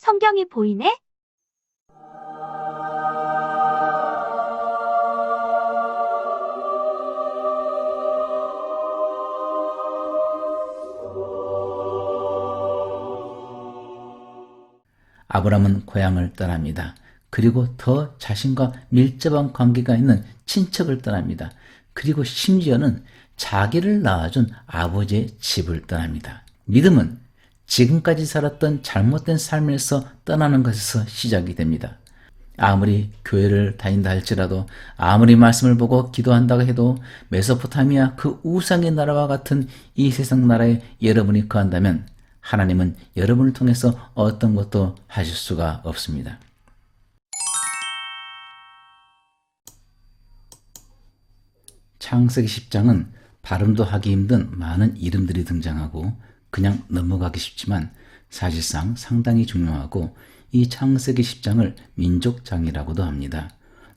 성경이 보이네? 아브람은 고향을 떠납니다. 그리고 더 자신과 밀접한 관계가 있는 친척을 떠납니다. 그리고 심지어는 자기를 낳아준 아버지의 집을 떠납니다. 믿음은 지금까지 살았던 잘못된 삶에서 떠나는 것에서 시작이 됩니다. 아무리 교회를 다닌다 할지라도, 아무리 말씀을 보고 기도한다고 해도 메소포타미아 그 우상의 나라와 같은 이 세상 나라에 여러분이 거한다면 하나님은 여러분을 통해서 어떤 것도 하실 수가 없습니다. 창세기 10장은 발음도 하기 힘든 많은 이름들이 등장하고 그냥 넘어가기 쉽지만 사실상 상당히 중요하고, 이 창세기 10장을 민족장이라고도 합니다.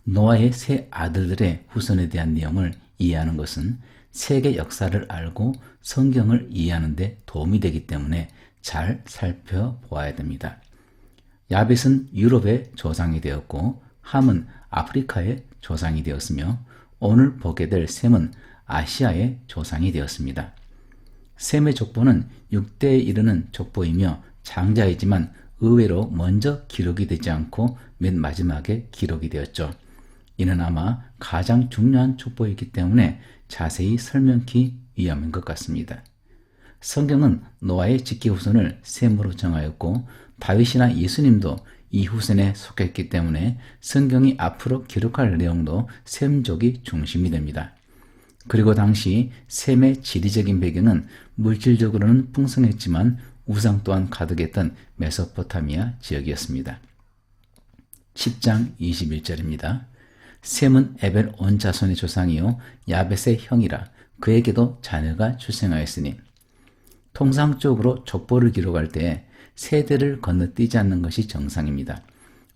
노아의 세 아들들의 후손에 대한 내용을 이해하는 것은 세계 역사를 알고 성경을 이해하는 데 도움이 되기 때문에 잘 살펴보아야 됩니다. 야벳은 유럽의 조상이 되었고 함은 아프리카의 조상이 되었으며 오늘 보게 될 셈은 아시아의 조상이 되었습니다. 셈의 족보는 6대에 이르는 족보이며 장자이지만 의외로 먼저 기록이 되지 않고 맨 마지막에 기록이 되었죠. 이는 아마 가장 중요한 족보이기 때문에 자세히 설명기 위함인 것 같습니다. 성경은 노아의 직계 후손을 셈으로 정하였고 다윗이나 예수님도 이 후손에 속했기 때문에 성경이 앞으로 기록할 내용도 셈족이 중심이 됩니다. 그리고 당시 셈의 지리적인 배경은 물질적으로는 풍성했지만 우상 또한 가득했던 메소포타미아 지역이었습니다. 10장 21절입니다. 셈은 에벨 온 자손의 조상이요 야벳의 형이라. 그에게도 자녀가 출생하였으니. 통상적으로 족보를 기록할 때 세대를 건너뛰지 않는 것이 정상입니다.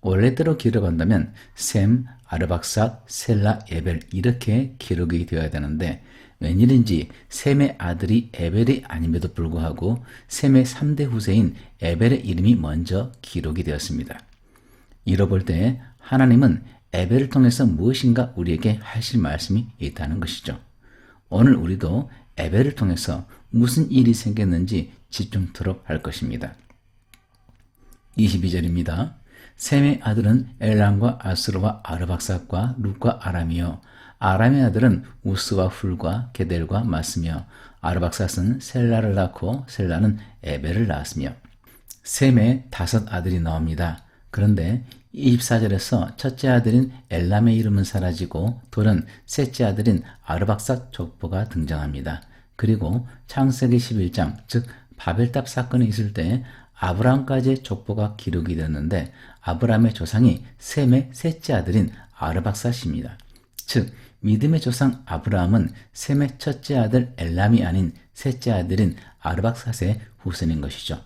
원래대로 기록한다면 셈, 아르박삭, 셀라, 에벨 이렇게 기록이 되어야 되는데 웬일인지 셈의 아들이 에벨이 아님에도 불구하고 셈의 3대 후세인 에벨의 이름이 먼저 기록이 되었습니다. 잃어볼 때 하나님은 에벨을 통해서 무엇인가 우리에게 하실 말씀이 있다는 것이죠. 오늘 우리도 에벨을 통해서 무슨 일이 생겼는지 집중토록 할 것입니다. 22절입니다. 셈의 아들은 엘람과 아스로와 아르박삭과 룻과 아람이요 아람의 아들은 우스와 훌과 게델과 마스며 아르박삭은 셀라를 낳고 셀라는 에벨을 낳았으며. 셈의 5 아들이 나옵니다. 그런데 24절에서 첫째 아들인 엘람의 이름은 사라지고 돌은 셋째 아들인 아르박삭 족보가 등장합니다. 그리고 창세기 11장 즉 바벨탑 사건이 있을 때 아브라함까지의 족보가 기록이 됐는데 아브라함의 조상이 셈의 셋째 아들인 아르박삭입니다. 즉 믿음의 조상 아브라함은 셈의 첫째 아들 엘람이 아닌 셋째 아들인 아르박삭의 후손인 것이죠.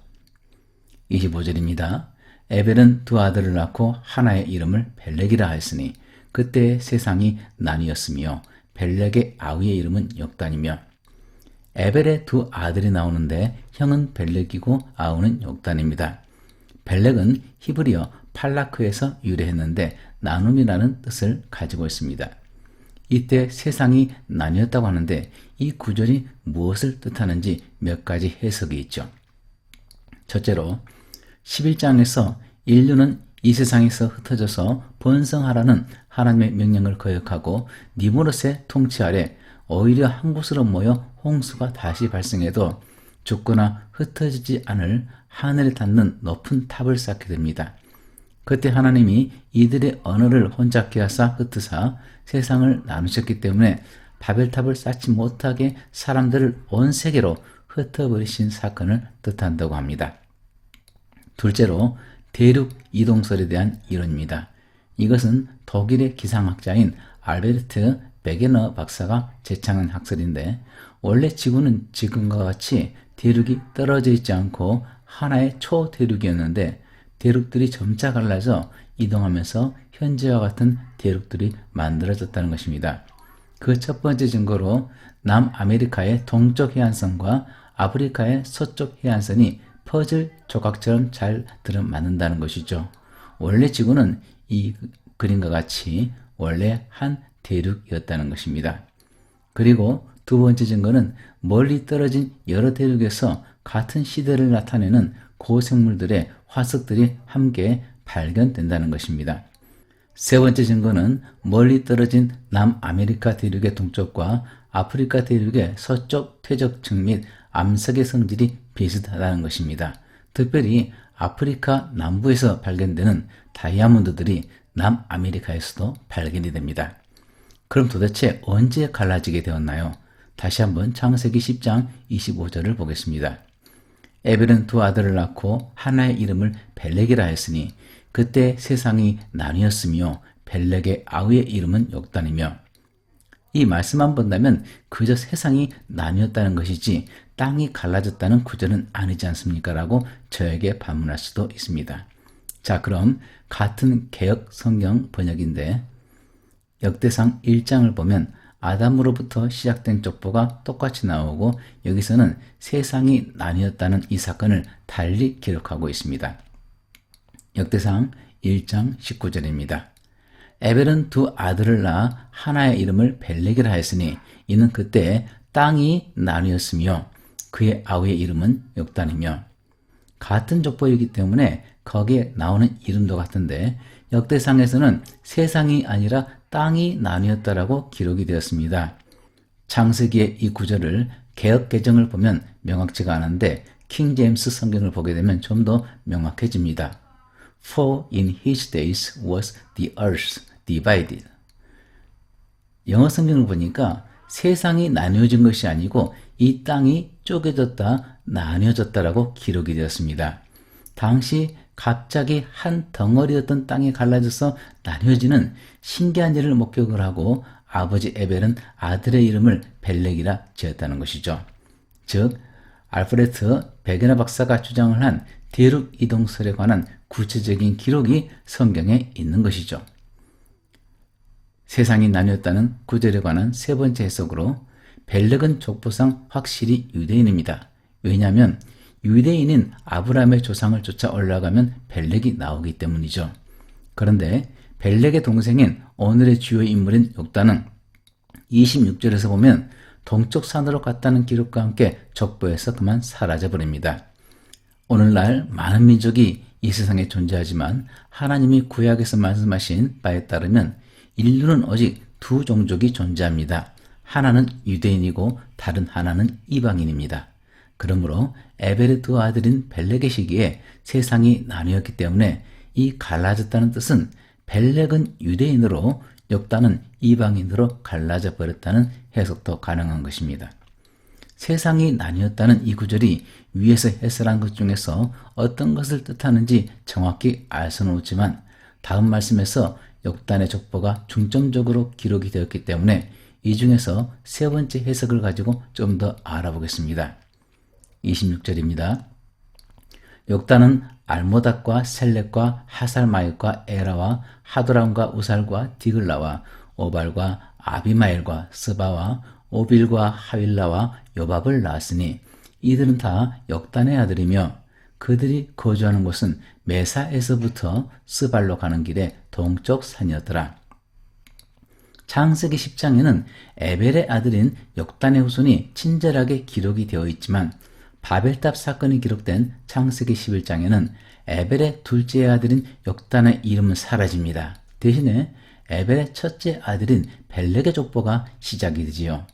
25절입니다. 에벨은 2 아들을 낳고 하나의 이름을 벨렉이라 하였으니 그때 세상이 나뉘었으며 벨렉의 아우의 이름은 역단이며. 에벨의 2 아들이 나오는데 형은 벨렉이고 아우는 역단입니다. 벨렉은 히브리어 팔라크에서 유래했는데 나눔이라는 뜻을 가지고 있습니다. 이때 세상이 나뉘었다고 하는데 이 구절이 무엇을 뜻하는지 몇 가지 해석이 있죠. 첫째로 11장에서 인류는 이 세상에서 흩어져서 번성하라는 하나님의 명령을 거역하고 니무롯의 통치 아래 오히려 한 곳으로 모여 홍수가 다시 발생해도 죽거나 흩어지지 않을 하늘에 닿는 높은 탑을 쌓게 됩니다. 그때 하나님이 이들의 언어를 혼잡케 하사 흩으사 세상을 나누셨기 때문에 바벨탑을 쌓지 못하게 사람들을 온 세계로 흩어버리신 사건을 뜻한다고 합니다. 둘째로 대륙 이동설에 대한 이론입니다. 이것은 독일의 기상학자인 알베르트 베게너 박사가 제창한 학설인데 원래 지구는 지금과 같이 대륙이 떨어져 있지 않고 하나의 초대륙이었는데 대륙들이 점차 갈라져 이동하면서 현재와 같은 대륙들이 만들어졌다는 것입니다. 그 첫 번째 증거로 남아메리카의 동쪽 해안선과 아프리카의 서쪽 해안선이 퍼즐 조각처럼 잘 들어맞는다는 것이죠. 원래 지구는 이 그림과 같이 원래 한 대륙이었다는 것입니다. 그리고 두 번째 증거는 멀리 떨어진 여러 대륙에서 같은 시대를 나타내는 고생물들의 화석들이 함께 발견된다는 것입니다. 세 번째 증거는 멀리 떨어진 남아메리카 대륙의 동쪽과 아프리카 대륙의 서쪽 퇴적층 및 암석의 성질이 비슷하다는 것입니다. 특별히 아프리카 남부에서 발견되는 다이아몬드들이 남아메리카에서도 발견이 됩니다. 그럼 도대체 언제 갈라지게 되었나요? 다시 한번 창세기 10장 25절을 보겠습니다. 에벨은 두 아들을 낳고 하나의 이름을 벨렉이라 했으니 그때 세상이 나뉘었으며 벨렉의 아우의 이름은 욕단이며. 이 말씀만 본다면 그저 세상이 나뉘었다는 것이지 땅이 갈라졌다는 구절은 아니지 않습니까? 라고 저에게 반문할 수도 있습니다. 자, 그럼 같은 개역 성경 번역인데 역대상 1장을 보면 아담으로부터 시작된 족보가 똑같이 나오고 여기서는 세상이 나뉘었다는 이 사건을 달리 기록하고 있습니다. 역대상 1장 19절입니다. 에벨은 두 아들을 낳아 하나의 이름을 벨렉이라 했으니 이는 그때 땅이 나뉘었으며 그의 아우의 이름은 욕단이며. 같은 족보이기 때문에 거기에 나오는 이름도 같은데 역대상에서는 세상이 아니라 땅이 나뉘었다라고 기록이 되었습니다. 창세기의 이 구절을 개역 개정을 보면 명확치가 않은데 킹 제임스 성경을 보게 되면 좀 더 명확해집니다. For in his days was the earth divided. 영어 성경을 보니까 세상이 나뉘어진 것이 아니고 이 땅이 쪼개졌다, 나뉘어졌다라고 기록이 되었습니다. 당시 갑자기 한 덩어리였던 땅이 갈라져서 나뉘어지는 신기한 일을 목격을 하고 아버지 에벨은 아들의 이름을 벨렉이라 지었다는 것이죠. 즉 알프레트 베게너 박사가 주장을 한 대륙 이동설에 관한 구체적인 기록이 성경에 있는 것이죠. 세상이 나뉘었다는 구절에 관한 세 번째 해석으로 벨렉은 족보상 확실히 유대인입니다. 왜냐하면 유대인인 아브라함의 조상을 쫓아 올라가면 벨렉이 나오기 때문이죠. 그런데 벨렉의 동생인 오늘의 주요 인물인 욕단은 26절에서 보면 동쪽 산으로 갔다는 기록과 함께 족보에서 그만 사라져버립니다. 오늘날 많은 민족이 이 세상에 존재하지만 하나님이 구약에서 말씀하신 바에 따르면 인류는 오직 두 종족이 존재합니다. 하나는 유대인이고 다른 하나는 이방인입니다. 그러므로 에벨의 두 아들인 벨렉의 시기에 세상이 나뉘었기 때문에 이 갈라졌다는 뜻은 벨렉은 유대인으로 욕단은 이방인으로 갈라져 버렸다는 해석도 가능한 것입니다. 세상이 나뉘었다는 이 구절이 위에서 해설한 것 중에서 어떤 것을 뜻하는지 정확히 알 수는 없지만 다음 말씀에서 욕단의 족보가 중점적으로 기록이 되었기 때문에 이 중에서 세 번째 해석을 가지고 좀 더 알아보겠습니다. 26절입니다. 욕단은 알모닥과 셀렉과 하살마읒과 에라와 하도람과 우살과 디글라와 오발과 아비마엘과 스바와 오빌과 하윌라와 요밥을 낳았으니 이들은 다 욕단의 아들이며 그들이 거주하는 곳은 메사에서부터 스발로 가는 길의 동쪽 산이었더라. 창세기 10장에는 에벨의 아들인 욕단의 후손이 친절하게 기록이 되어 있지만 바벨탑 사건이 기록된 창세기 11장에는 에벨의 둘째 아들인 욕단의 이름은 사라집니다. 대신에 에벨의 첫째 아들인 벨렉의 족보가 시작이 되지요.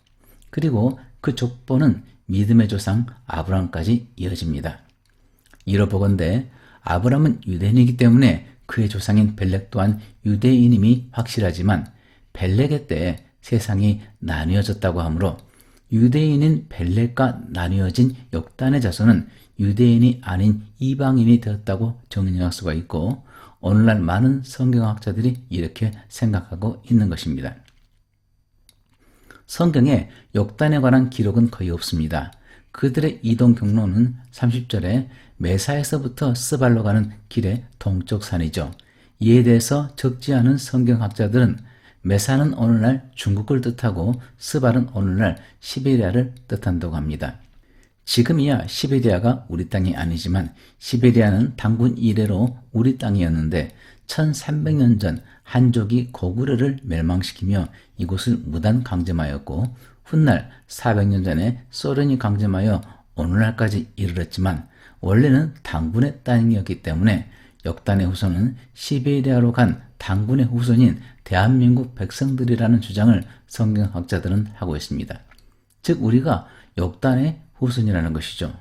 그리고 그 족보는 믿음의 조상 아브라함까지 이어집니다. 이로 보건대 아브라함은 유대인이기 때문에 그의 조상인 벨렉 또한 유대인임이 확실하지만 벨렉의 때에 세상이 나뉘어졌다고 하므로 유대인인 벨렉과 나뉘어진 욕단의 자손은 유대인이 아닌 이방인이 되었다고 정리할 수가 있고 오늘날 많은 성경학자들이 이렇게 생각하고 있는 것입니다. 성경에 욕단에 관한 기록은 거의 없습니다. 그들의 이동 경로는 30절에 메사에서부터 스발로 가는 길의 동쪽 산이죠. 이에 대해서 적지 않은 성경학자들은 메사는 오늘날 중국을 뜻하고 스발은 오늘날 시베리아를 뜻한다고 합니다. 지금이야 시베리아가 우리 땅이 아니지만 시베리아는 단군 이래로 우리 땅이었는데 1300년 전 한족이 고구려를 멸망시키며 이곳을 무단 강점하였고 훗날 400년 전에 소련이 강점하여 오늘날까지 이르렀지만 원래는 단군의 땅이었기 때문에 역단의 후손은 시베리아로 간 단군의 후손인 대한민국 백성들이라는 주장을 성경학자들은 하고 있습니다. 즉 우리가 역단의 후손이라는 것이죠.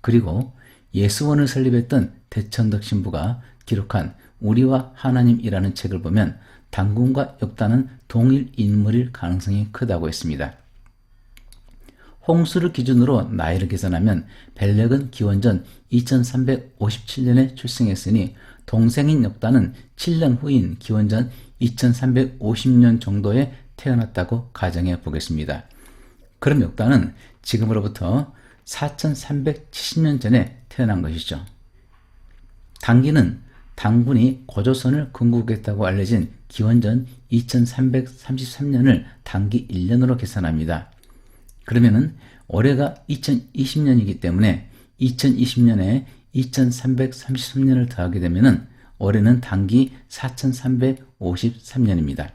그리고 예수원을 설립했던 대천덕 신부가 기록한 우리와 하나님이라는 책을 보면 단군과 역단은 동일 인물일 가능성이 크다고 했습니다. 홍수를 기준으로 나이를 계산하면 벨렉은 기원전 2357년에 출생했으니 동생인 역단은 7년 후인 기원전 2350년 정도에 태어났다고 가정해 보겠습니다. 그럼 역단은 지금으로부터 4370년 전에 태어난 것이죠. 단기는 단군이 고조선을 건국했다고 알려진 기원전 2333년을 단기 1년으로 계산합니다. 그러면은 올해가 2020년이기 때문에 2020년에 2333년을 더하게 되면은 올해는 단기 4353년입니다.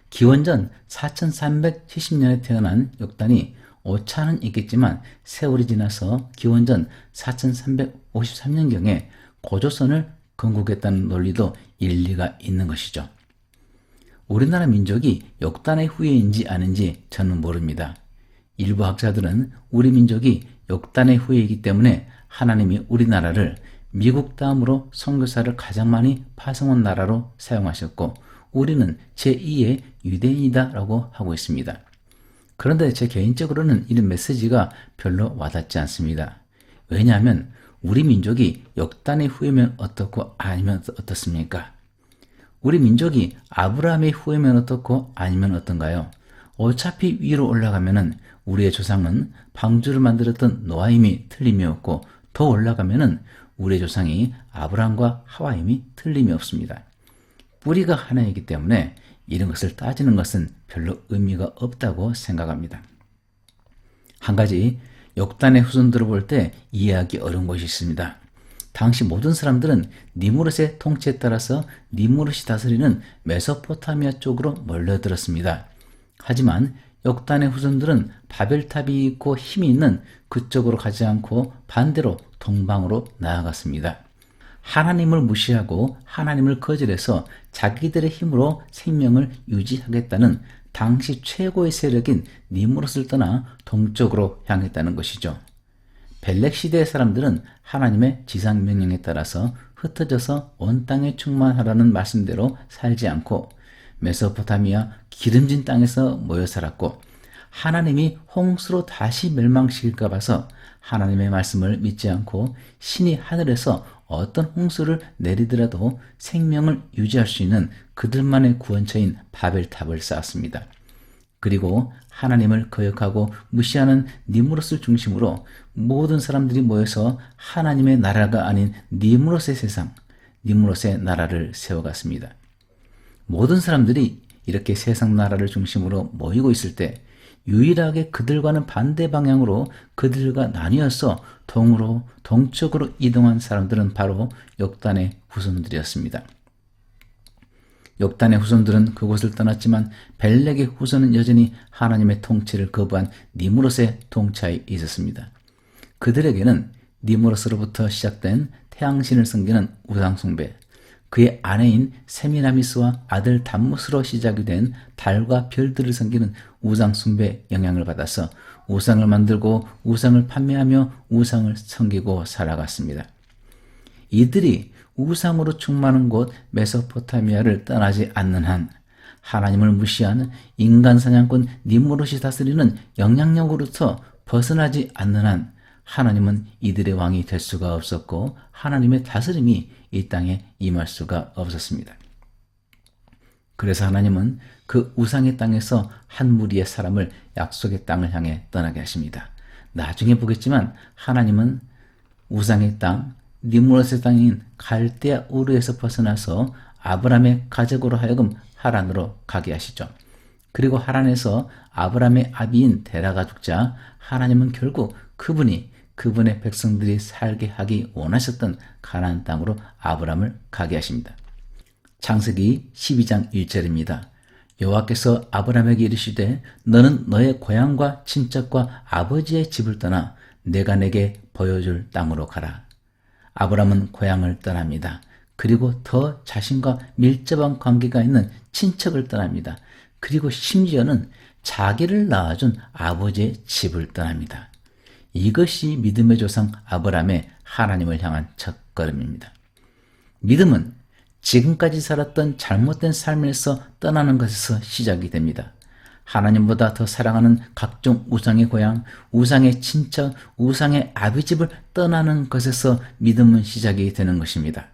기원전 4370년에 태어난 역단이 오차는 있겠지만 세월이 지나서 기원전 4353년경에 고조선을 건국했다는 논리도 일리가 있는 것이죠. 우리나라 민족이 역단의 후예인지 아닌지 저는 모릅니다. 일부 학자들은 우리 민족이 역단의 후예이기 때문에 하나님이 우리나라를 미국 다음으로 선교사를 가장 많이 파송한 나라로 사용하셨고 우리는 제2의 유대인이다 라고 하고 있습니다. 그런데 제 개인적으로는 이런 메시지가 별로 와닿지 않습니다. 왜냐하면 우리 민족이 역단의 후예면 어떻고 아니면 어떻습니까? 우리 민족이 아브라함의 후예면 어떻고 아니면 어떤가요? 어차피 위로 올라가면은 우리의 조상은 방주를 만들었던 노아임이 틀림이 없고 더 올라가면은 우리의 조상이 아브라함과 하와임이 틀림이 없습니다. 뿌리가 하나이기 때문에 이런 것을 따지는 것은 별로 의미가 없다고 생각합니다. 한 가지 역단의 후손들을 볼 때 이해하기 어려운 것이 있습니다. 당시 모든 사람들은 니무롯의 통치에 따라서 니무롯이 다스리는 메소포타미아 쪽으로 몰려들었습니다. 하지만 역단의 후손들은 바벨탑이 있고 힘이 있는 그쪽으로 가지 않고 반대로 동방으로 나아갔습니다. 하나님을 무시하고 하나님을 거절해서 자기들의 힘으로 생명을 유지하겠다는 당시 최고의 세력인 니무롯을 떠나 동쪽으로 향했다는 것이죠. 벨렉 시대의 사람들은 하나님의 지상명령에 따라서 흩어져서 온 땅에 충만하라는 말씀대로 살지 않고 메소포타미아 기름진 땅에서 모여 살았고 하나님이 홍수로 다시 멸망시킬까 봐서 하나님의 말씀을 믿지 않고 신이 하늘에서 어떤 홍수를 내리더라도 생명을 유지할 수 있는 그들만의 구원처인 바벨탑을 쌓았습니다. 그리고 하나님을 거역하고 무시하는 니무롯을 중심으로 모든 사람들이 모여서 하나님의 나라가 아닌 니무롯의 세상, 니무롯의 나라를 세워갔습니다. 모든 사람들이 이렇게 세상 나라를 중심으로 모이고 있을 때 유일하게 그들과는 반대 방향으로 그들과 나뉘어서 동쪽으로 이동한 사람들은 바로 역단의 후손들이었습니다. 역단의 후손들은 그곳을 떠났지만 벨렉의 후손은 여전히 하나님의 통치를 거부한 니무롯의 통치하에 있었습니다. 그들에게는 니무롯으로부터 시작된 태양신을 섬기는 우상숭배, 그의 아내인 세미라미스와 아들 담무스로 시작이 된 달과 별들을 섬기는 우상숭배 영향을 받아서 우상을 만들고 우상을 판매하며 우상을 섬기고 살아갔습니다. 이들이 우상으로 충만한 곳 메소포타미아를 떠나지 않는 한 하나님을 무시하는 인간 사냥꾼 니무롯이 다스리는 영향력으로부터 벗어나지 않는 한 하나님은 이들의 왕이 될 수가 없었고 하나님의 다스림이 이 땅에 임할 수가 없었습니다. 그래서 하나님은 그 우상의 땅에서 한 무리의 사람을 약속의 땅을 향해 떠나게 하십니다. 나중에 보겠지만 하나님은 우상의 땅, 니무롯의 땅인 갈대아 우르에서 벗어나서 아브라함의 가족으로 하여금 하란으로 가게 하시죠. 그리고 하란에서 아브라함의 아비인 데라가 죽자 하나님은 결국 그분이 그분의 백성들이 살게 하기 원하셨던 가나안 땅으로 아브라함을 가게 하십니다. 창세기 12장 1절입니다. 여호와께서 아브라함에게 이르시되 너는 너의 고향과 친척과 아버지의 집을 떠나 내가 내게 보여줄 땅으로 가라. 아브라함은 고향을 떠납니다. 그리고 더 자신과 밀접한 관계가 있는 친척을 떠납니다. 그리고 심지어는 자기를 낳아준 아버지의 집을 떠납니다. 이것이 믿음의 조상 아브라함의 하나님을 향한 첫걸음입니다. 믿음은 지금까지 살았던 잘못된 삶에서 떠나는 것에서 시작이 됩니다. 하나님보다 더 사랑하는 각종 우상의 고향, 우상의 친척, 우상의 아비집을 떠나는 것에서 믿음은 시작이 되는 것입니다.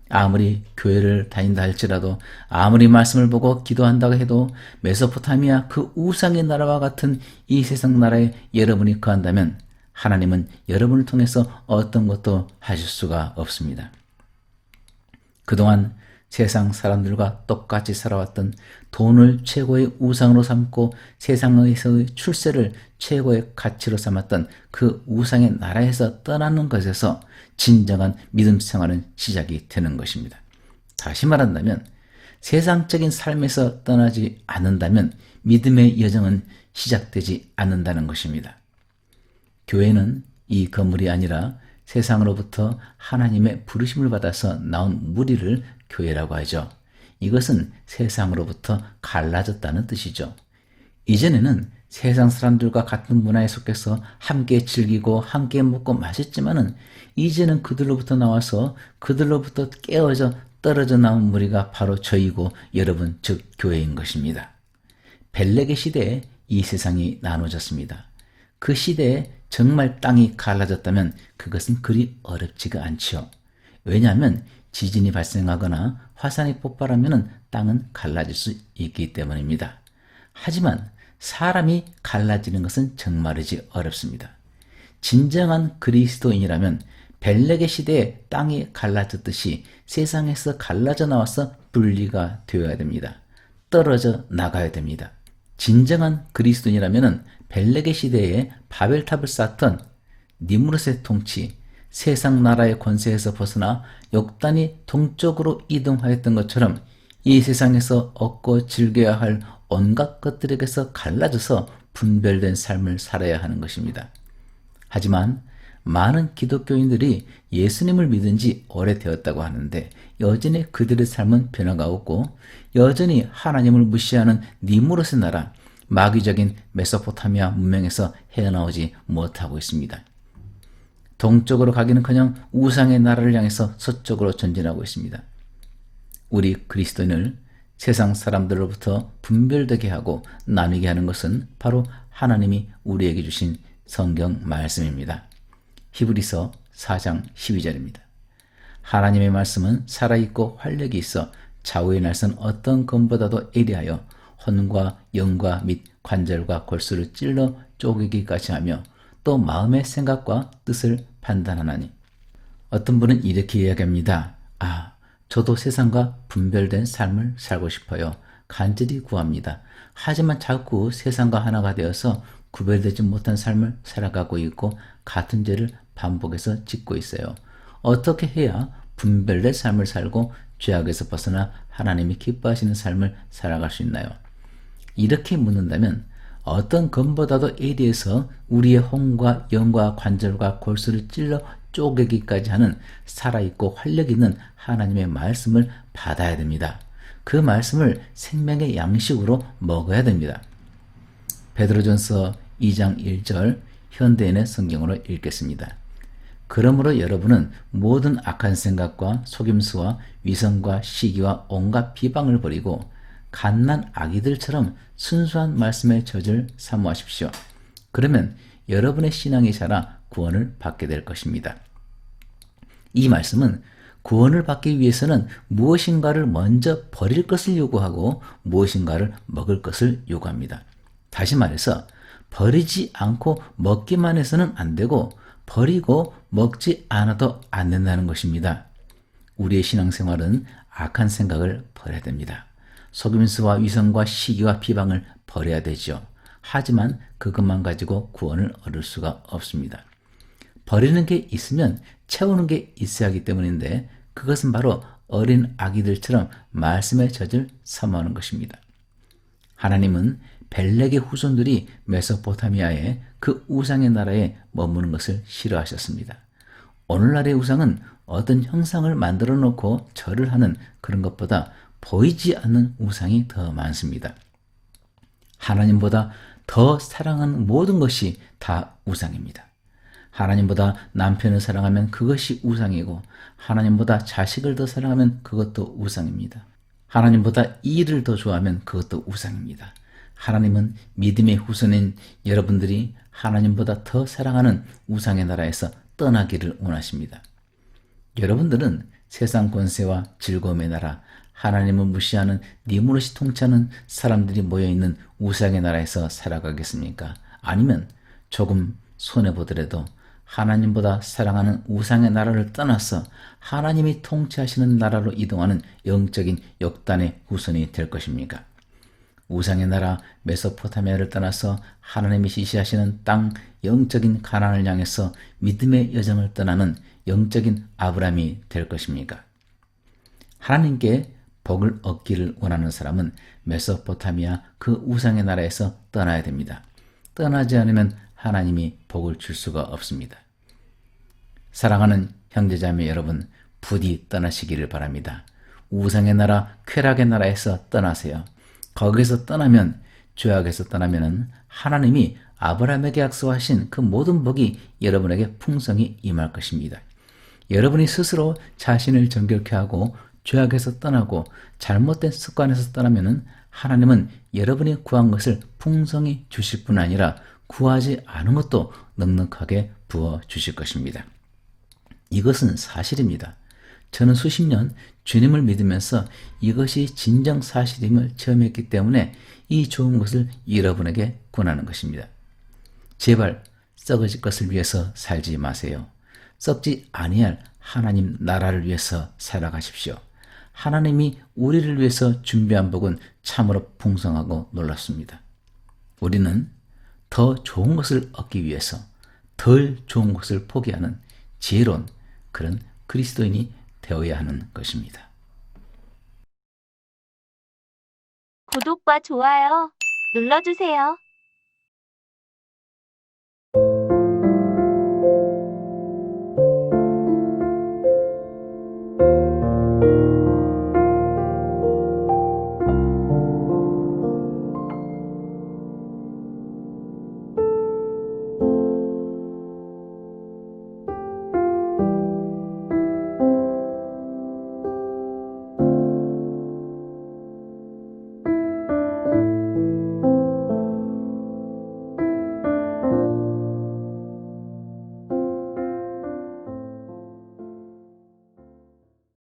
아무리 교회를 다닌다 할지라도, 아무리 말씀을 보고 기도한다고 해도 메소포타미아 그 우상의 나라와 같은 이 세상 나라에 여러분이 거한다면 하나님은 여러분을 통해서 어떤 것도 하실 수가 없습니다. 그동안 세상 사람들과 똑같이 살아왔던, 돈을 최고의 우상으로 삼고 세상에서의 출세를 최고의 가치로 삼았던 그 우상의 나라에서 떠나는 것에서 진정한 믿음 생활은 시작이 되는 것입니다. 다시 말한다면 세상적인 삶에서 떠나지 않는다면 믿음의 여정은 시작되지 않는다는 것입니다. 교회는 이 건물이 아니라 세상으로부터 하나님의 부르심을 받아서 나온 무리를 교회라고 하죠. 이것은 세상으로부터 갈라졌다는 뜻이죠. 이전에는 세상 사람들과 같은 문화에 속해서 함께 즐기고 함께 먹고 마셨지만은 이제는 그들로부터 나와서 그들로부터 깨어져 떨어져 나온 무리가 바로 저희고 여러분, 즉 교회인 것입니다. 벨렉의 시대에 이 세상이 나눠졌습니다. 그 시대에 정말 땅이 갈라졌다면 그것은 그리 어렵지가 않지요. 왜냐하면 지진이 발생하거나 화산이 폭발하면 땅은 갈라질 수 있기 때문입니다. 하지만 사람이 갈라지는 것은 정말이지 어렵습니다. 진정한 그리스도인이라면 벨렉의 시대에 땅이 갈라졌듯이 세상에서 갈라져 나와서 분리가 되어야 됩니다. 떨어져 나가야 됩니다. 진정한 그리스도인이라면 벨렉의 시대에 바벨탑을 쌓던 니므롯의 통치, 세상 나라의 권세에서 벗어나 역단이 동쪽으로 이동하였던 것처럼 이 세상에서 얻고 즐겨야 할 온갖 것들에게서 갈라져서 분별된 삶을 살아야 하는 것입니다. 하지만 많은 기독교인들이 예수님을 믿은 지 오래되었다고 하는데 여전히 그들의 삶은 변화가 없고 여전히 하나님을 무시하는 니므롯의 나라, 마귀적인 메소포타미아 문명에서 헤어나오지 못하고 있습니다. 동쪽으로 가기는커녕 우상의 나라를 향해서 서쪽으로 전진하고 있습니다. 우리 그리스도인을 세상 사람들로부터 분별되게 하고 나뉘게 하는 것은 바로 하나님이 우리에게 주신 성경 말씀입니다. 히브리서 4장 12절입니다. 하나님의 말씀은 살아있고 활력이 있어 좌우의 날선 어떤 검보다도 예리하여 혼과 영과 및 관절과 골수를 찔러 쪼개기까지 하며 또 마음의 생각과 뜻을 판단하나니. 어떤 분은 이렇게 이야기합니다. 저도 세상과 분별된 삶을 살고 싶어요. 간절히 구합니다. 하지만 자꾸 세상과 하나가 되어서 구별되지 못한 삶을 살아가고 있고 같은 죄를 반복해서 짓고 있어요. 어떻게 해야 분별된 삶을 살고 죄악에서 벗어나 하나님이 기뻐하시는 삶을 살아갈 수 있나요? 이렇게 묻는다면 어떤 검보다도 예리해서 우리의 혼과 영과 관절과 골수를 찔러 쪼개기까지 하는 살아있고 활력 있는 하나님의 말씀을 받아야 됩니다. 그 말씀을 생명의 양식으로 먹어야 됩니다. 베드로전서 2장 1절 현대인의 성경으로 읽겠습니다. 그러므로 여러분은 모든 악한 생각과 속임수와 위선과 시기와 온갖 비방을 버리고 갓난 아기들처럼 순수한 말씀의 젖을 사모하십시오. 그러면 여러분의 신앙이 자라 구원을 받게 될 것입니다. 이 말씀은 구원을 받기 위해서는 무엇인가를 먼저 버릴 것을 요구하고 무엇인가를 먹을 것을 요구합니다. 다시 말해서 버리지 않고 먹기만 해서는 안 되고 버리고 먹지 않아도 안 된다는 것입니다. 우리의 신앙생활은 악한 생각을 버려야 됩니다. 속임수와 위선과 시기와 비방을 버려야 되죠. 하지만 그것만 가지고 구원을 얻을 수가 없습니다. 버리는 게 있으면 채우는 게 있어야 하기 때문인데 그것은 바로 어린 아기들처럼 말씀의 젖을 사모하는 것입니다. 하나님은 벨렉의 후손들이 메소포타미아의 그 우상의 나라에 머무는 것을 싫어하셨습니다. 오늘날의 우상은 어떤 형상을 만들어 놓고 절을 하는 그런 것보다 보이지 않는 우상이 더 많습니다. 하나님보다 더 사랑하는 모든 것이 다 우상입니다. 하나님보다 남편을 사랑하면 그것이 우상이고 하나님보다 자식을 더 사랑하면 그것도 우상입니다. 하나님보다 이 일을 더 좋아하면 그것도 우상입니다. 하나님은 믿음의 후손인 여러분들이 하나님보다 더 사랑하는 우상의 나라에서 떠나기를 원하십니다. 여러분들은 세상 권세와 즐거움의 나라, 하나님을 무시하는 니무롯이 통치하는 사람들이 모여있는 우상의 나라에서 살아가겠습니까? 아니면 조금 손해보더라도 하나님보다 사랑하는 우상의 나라를 떠나서 하나님이 통치하시는 나라로 이동하는 영적인 역단의 후손이 될 것입니까? 우상의 나라 메소포타미아를 떠나서 하나님이 지시하시는 땅 영적인 가나안을 향해서 믿음의 여정을 떠나는 영적인 아브라함이 될 것입니까? 하나님께 복을 얻기를 원하는 사람은 메소포타미아 그 우상의 나라에서 떠나야 됩니다. 떠나지 않으면 하나님이 복을 줄 수가 없습니다. 사랑하는 형제자매 여러분, 부디 떠나시기를 바랍니다. 우상의 나라, 쾌락의 나라에서 떠나세요. 거기서 떠나면, 죄악에서 떠나면은 하나님이 아브라함에게 약속하신 그 모든 복이 여러분에게 풍성히 임할 것입니다. 여러분이 스스로 자신을 정결케 하고 죄악에서 떠나고 잘못된 습관에서 떠나면은 하나님은 여러분이 구한 것을 풍성히 주실 뿐 아니라 구하지 않은 것도 넉넉하게 부어 주실 것입니다. 이것은 사실입니다. 저는 수십 년 주님을 믿으면서 이것이 진정 사실임을 체험했기 때문에 이 좋은 것을 여러분에게 권하는 것입니다. 제발 썩어질 것을 위해서 살지 마세요. 썩지 아니할 하나님 나라를 위해서 살아가십시오. 하나님이 우리를 위해서 준비한 복은 참으로 풍성하고 놀랍습니다. 우리는 더 좋은 것을 얻기 위해서 덜 좋은 것을 포기하는 지혜로운 그런 그리스도인이 되어야 하는 것입니다. 구독과 좋아요 눌러주세요.